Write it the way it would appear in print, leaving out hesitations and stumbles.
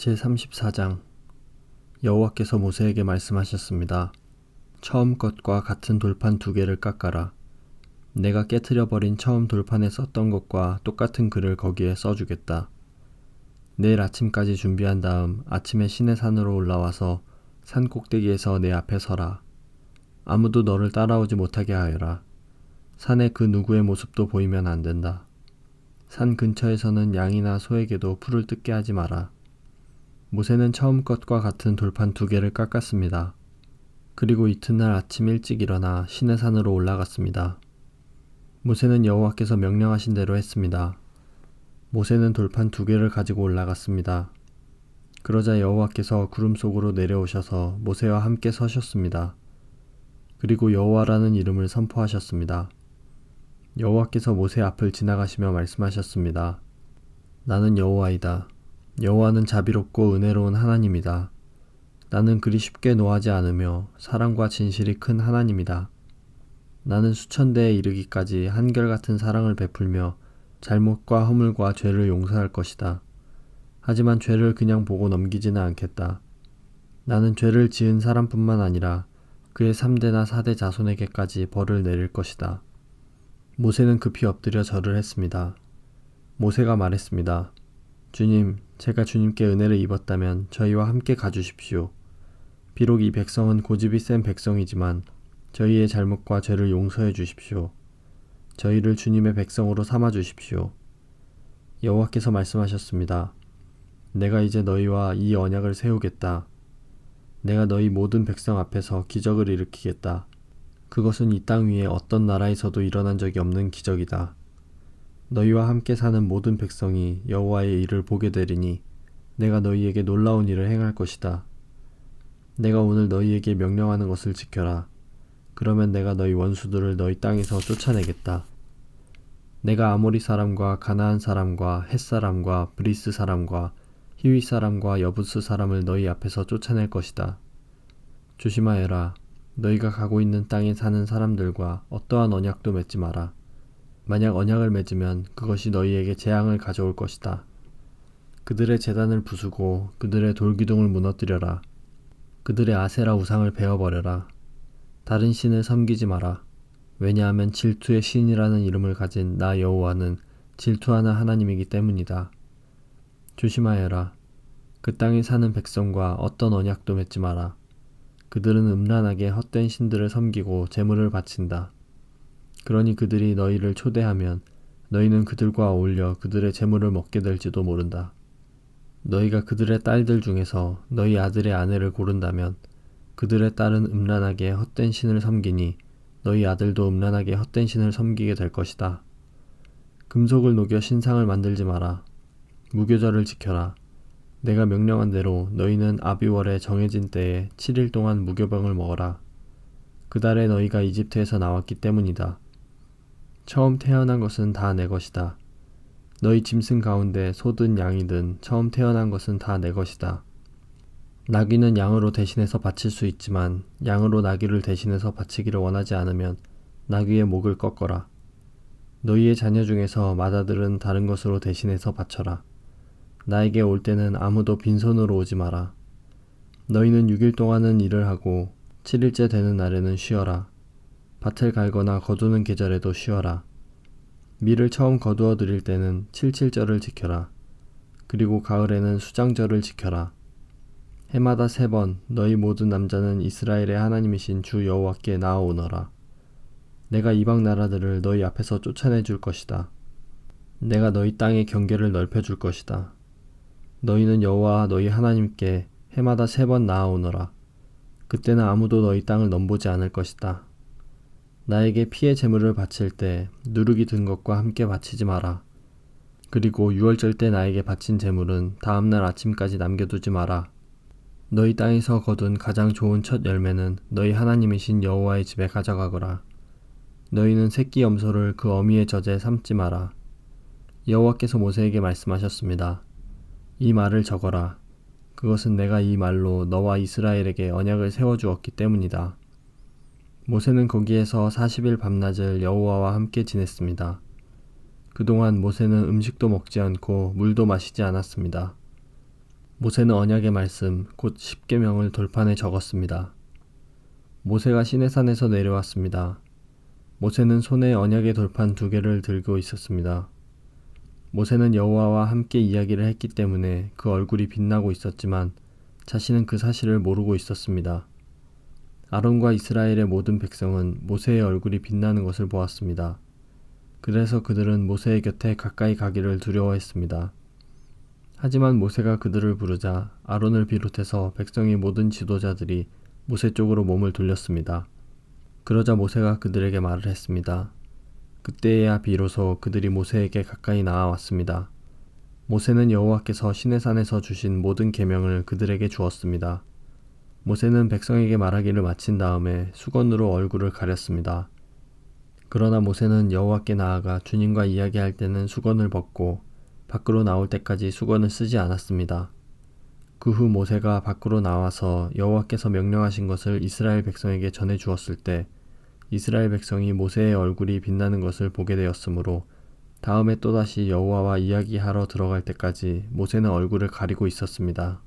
제34장 여호와께서 모세에게 말씀하셨습니다. 처음 것과 같은 돌판 2개를 깎아라. 내가 깨트려 버린 처음 돌판에 썼던 것과 똑같은 글을 거기에 써주겠다. 내일 아침까지 준비한 다음 아침에 시내산으로 올라와서 산 꼭대기에서 내 앞에 서라. 아무도 너를 따라오지 못하게 하여라. 산에 그 누구의 모습도 보이면 안 된다. 산 근처에서는 양이나 소에게도 풀을 뜯게 하지 마라. 모세는 처음 것과 같은 돌판 2개를 깎았습니다. 그리고 이튿날 아침 일찍 일어나 시내산으로 올라갔습니다. 모세는 여호와께서 명령하신 대로 했습니다. 모세는 돌판 2개를 가지고 올라갔습니다. 그러자 여호와께서 구름 속으로 내려오셔서 모세와 함께 서셨습니다. 그리고 여호와라는 이름을 선포하셨습니다. 여호와께서 모세 앞을 지나가시며 말씀하셨습니다. 나는 여호와이다. 여호와는 자비롭고 은혜로운 하나님이다. 나는 그리 쉽게 노하지 않으며 사랑과 진실이 큰 하나님이다. 나는 수천대에 이르기까지 한결같은 사랑을 베풀며 잘못과 허물과 죄를 용서할 것이다. 하지만 죄를 그냥 보고 넘기지는 않겠다. 나는 죄를 지은 사람뿐만 아니라 그의 3대나 4대 자손에게까지 벌을 내릴 것이다. 모세는 급히 엎드려 절을 했습니다. 모세가 말했습니다. 주님, 제가 주님께 은혜를 입었다면 저희와 함께 가주십시오. 비록 이 백성은 고집이 센 백성이지만 저희의 잘못과 죄를 용서해 주십시오. 저희를 주님의 백성으로 삼아 주십시오. 여호와께서 말씀하셨습니다. 내가 이제 너희와 이 언약을 세우겠다. 내가 너희 모든 백성 앞에서 기적을 일으키겠다. 그것은 이 땅 위에 어떤 나라에서도 일어난 적이 없는 기적이다. 너희와 함께 사는 모든 백성이 여호와의 일을 보게 되리니 내가 너희에게 놀라운 일을 행할 것이다. 내가 오늘 너희에게 명령하는 것을 지켜라. 그러면 내가 너희 원수들을 너희 땅에서 쫓아내겠다. 내가 아모리 사람과 가나안 사람과 헷 사람과 브리스 사람과 히위 사람과 여부스 사람을 너희 앞에서 쫓아낼 것이다. 조심하여라. 너희가 가고 있는 땅에 사는 사람들과 어떠한 언약도 맺지 마라. 만약 언약을 맺으면 그것이 너희에게 재앙을 가져올 것이다. 그들의 제단을 부수고 그들의 돌기둥을 무너뜨려라. 그들의 아세라 우상을 베어버려라. 다른 신을 섬기지 마라. 왜냐하면 질투의 신이라는 이름을 가진 나 여호와는 질투하는 하나님이기 때문이다. 조심하여라. 그 땅에 사는 백성과 어떤 언약도 맺지 마라. 그들은 음란하게 헛된 신들을 섬기고 제물을 바친다. 그러니 그들이 너희를 초대하면 너희는 그들과 어울려 그들의 제물을 먹게 될지도 모른다. 너희가 그들의 딸들 중에서 너희 아들의 아내를 고른다면 그들의 딸은 음란하게 헛된 신을 섬기니 너희 아들도 음란하게 헛된 신을 섬기게 될 것이다. 금속을 녹여 신상을 만들지 마라. 무교절을 지켜라. 내가 명령한 대로 너희는 아비월에 정해진 때에 7일 동안 무교병을 먹어라. 그 달에 너희가 이집트에서 나왔기 때문이다. 처음 태어난 것은 다 내 것이다. 너희 짐승 가운데 소든 양이든 처음 태어난 것은 다 내 것이다. 나귀는 양으로 대신해서 바칠 수 있지만 양으로 나귀를 대신해서 바치기를 원하지 않으면 나귀의 목을 꺾어라. 너희의 자녀 중에서 맏아들은 다른 것으로 대신해서 바쳐라. 나에게 올 때는 아무도 빈손으로 오지 마라. 너희는 6일 동안은 일을 하고 7일째 되는 날에는 쉬어라. 밭을 갈거나 거두는 계절에도 쉬어라. 밀을 처음 거두어 드릴 때는 칠칠절을 지켜라. 그리고 가을에는 수장절을 지켜라. 해마다 3번 너희 모든 남자는 이스라엘의 하나님이신 주 여호와께 나아오너라. 내가 이방 나라들을 너희 앞에서 쫓아내 줄 것이다. 내가 너희 땅의 경계를 넓혀 줄 것이다. 너희는 여호와 너희 하나님께 해마다 3번 나아오너라. 그때는 아무도 너희 땅을 넘보지 않을 것이다. 나에게 피의 제물을 바칠 때 누룩이 든 것과 함께 바치지 마라. 그리고 유월절 때 나에게 바친 제물은 다음날 아침까지 남겨두지 마라. 너희 땅에서 거둔 가장 좋은 첫 열매는 너희 하나님이신 여호와의 집에 가져가거라. 너희는 새끼 염소를 그 어미의 젖에 삶지 마라. 여호와께서 모세에게 말씀하셨습니다. 이 말을 적어라. 그것은 내가 이 말로 너와 이스라엘에게 언약을 세워주었기 때문이다. 모세는 거기에서 40일 밤낮을 여호와와 함께 지냈습니다. 그동안 모세는 음식도 먹지 않고 물도 마시지 않았습니다. 모세는 언약의 말씀, 곧 십계명을 돌판에 적었습니다. 모세가 시내산에서 내려왔습니다. 모세는 손에 언약의 돌판 2개를 들고 있었습니다. 모세는 여호와와 함께 이야기를 했기 때문에 그 얼굴이 빛나고 있었지만 자신은 그 사실을 모르고 있었습니다. 아론과 이스라엘의 모든 백성은 모세의 얼굴이 빛나는 것을 보았습니다. 그래서 그들은 모세의 곁에 가까이 가기를 두려워했습니다. 하지만 모세가 그들을 부르자 아론을 비롯해서 백성의 모든 지도자들이 모세 쪽으로 몸을 돌렸습니다. 그러자 모세가 그들에게 말을 했습니다. 그때야 비로소 그들이 모세에게 가까이 나아왔습니다. 모세는 여호와께서 시내산에서 주신 모든 계명을 그들에게 주었습니다. 모세는 백성에게 말하기를 마친 다음에 수건으로 얼굴을 가렸습니다. 그러나 모세는 여호와께 나아가 주님과 이야기할 때는 수건을 벗고 밖으로 나올 때까지 수건을 쓰지 않았습니다. 그 후 모세가 밖으로 나와서 여호와께서 명령하신 것을 이스라엘 백성에게 전해 주었을 때 이스라엘 백성이 모세의 얼굴이 빛나는 것을 보게 되었으므로 다음에 또다시 여호와와 이야기하러 들어갈 때까지 모세는 얼굴을 가리고 있었습니다.